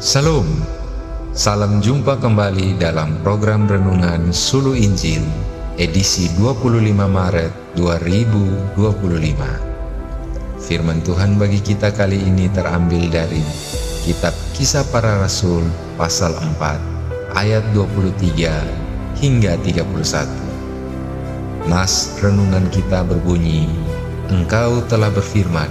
Salam, salam jumpa kembali dalam program Renungan Sulu Injil, edisi 25 Maret 2025. Firman Tuhan bagi kita kali ini terambil dari Kitab Kisah Para Rasul pasal 4 ayat 23 hingga 31. Nas renungan kita berbunyi, Engkau telah berfirman,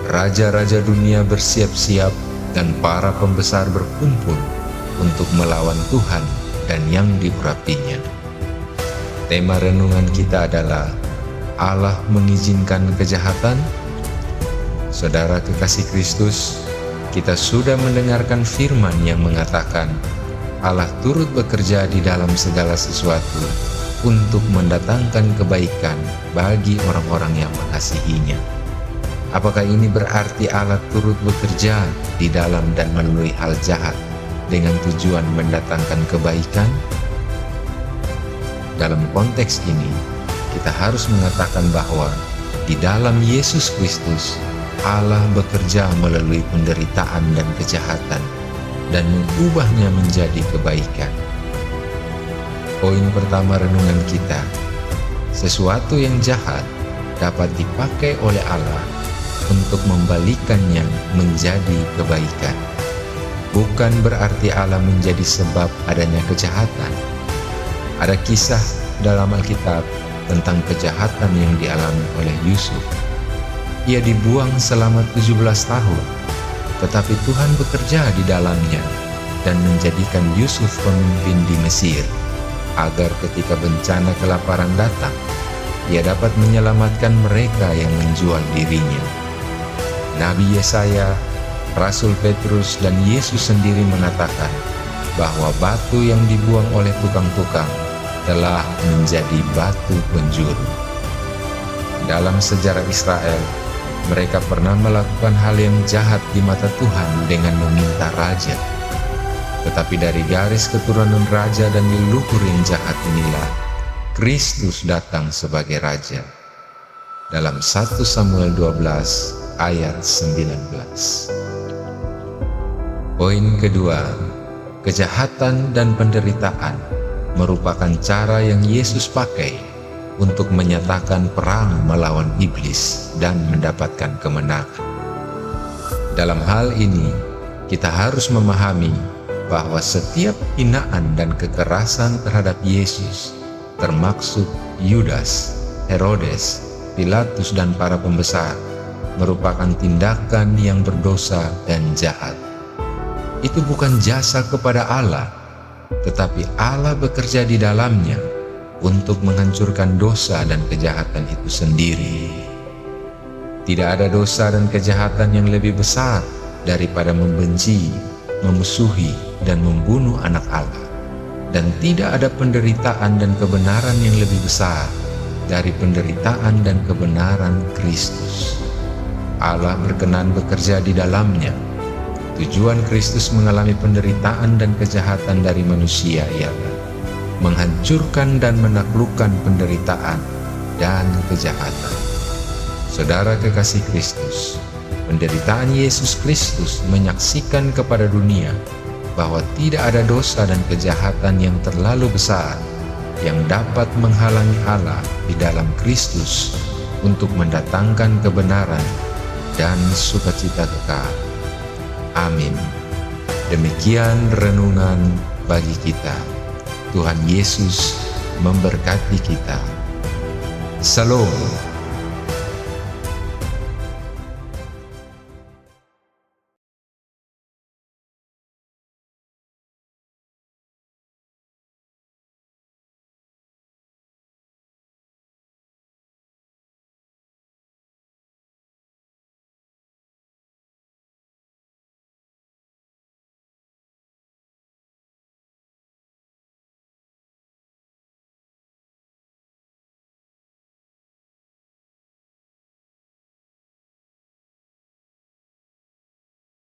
raja-raja dunia bersiap-siap dan para pembesar berkumpul untuk melawan Tuhan dan yang diurapinya. Tema renungan kita adalah Allah mengizinkan kejahatan. Saudara kekasih Kristus, kita sudah mendengarkan firman yang mengatakan Allah turut bekerja di dalam segala sesuatu untuk mendatangkan kebaikan bagi orang-orang yang mengasihinya. Apakah ini berarti Allah turut bekerja di dalam dan melalui hal jahat dengan tujuan mendatangkan kebaikan? Dalam konteks ini, kita harus mengatakan bahwa di dalam Yesus Kristus, Allah bekerja melalui penderitaan dan kejahatan dan mengubahnya menjadi kebaikan. Poin pertama renungan kita, sesuatu yang jahat dapat dipakai oleh Allah untuk membalikannya menjadi kebaikan. Bukan berarti Allah menjadi sebab adanya kejahatan. Ada kisah dalam Alkitab tentang kejahatan yang dialami oleh Yusuf. Ia dibuang selama 17 tahun, tetapi Tuhan bekerja di dalamnya dan menjadikan Yusuf pemimpin di Mesir, agar ketika bencana kelaparan datang, ia dapat menyelamatkan mereka yang menjual dirinya. Nabi Yesaya, Rasul Petrus, dan Yesus sendiri mengatakan bahwa batu yang dibuang oleh tukang-tukang telah menjadi batu penjuru. Dalam sejarah Israel, mereka pernah melakukan hal yang jahat di mata Tuhan dengan meminta raja. Tetapi dari garis keturunan raja dan leluhur yang jahat inilah Kristus datang sebagai raja. Dalam 1 Samuel 12 ayat 19. Poin kedua, kejahatan dan penderitaan merupakan cara yang Yesus pakai untuk menyatakan perang melawan iblis dan mendapatkan kemenangan. Dalam hal ini, kita harus memahami bahwa setiap hinaan dan kekerasan terhadap Yesus, termaksud Yudas, Herodes, Pilatus, dan para pembesar, merupakan tindakan yang berdosa dan jahat. Itu bukan jasa kepada Allah, tetapi Allah bekerja di dalamnya untuk menghancurkan dosa dan kejahatan itu sendiri. Tidak ada dosa dan kejahatan yang lebih besar daripada membenci, memusuhi, dan membunuh anak Allah. Dan tidak ada penderitaan dan kebenaran yang lebih besar dari penderitaan dan kebenaran Kristus. Allah berkenan bekerja di dalamnya. Tujuan Kristus mengalami penderitaan dan kejahatan dari manusia ialah menghancurkan dan menaklukkan penderitaan dan kejahatan. Saudara kekasih Kristus, penderitaan Yesus Kristus menyaksikan kepada dunia bahwa tidak ada dosa dan kejahatan yang terlalu besar yang dapat menghalangi Allah di dalam Kristus untuk mendatangkan kebenaran dan sukacita kekal. Amin. Demikian renungan bagi kita. Tuhan Yesus memberkati kita. Salam.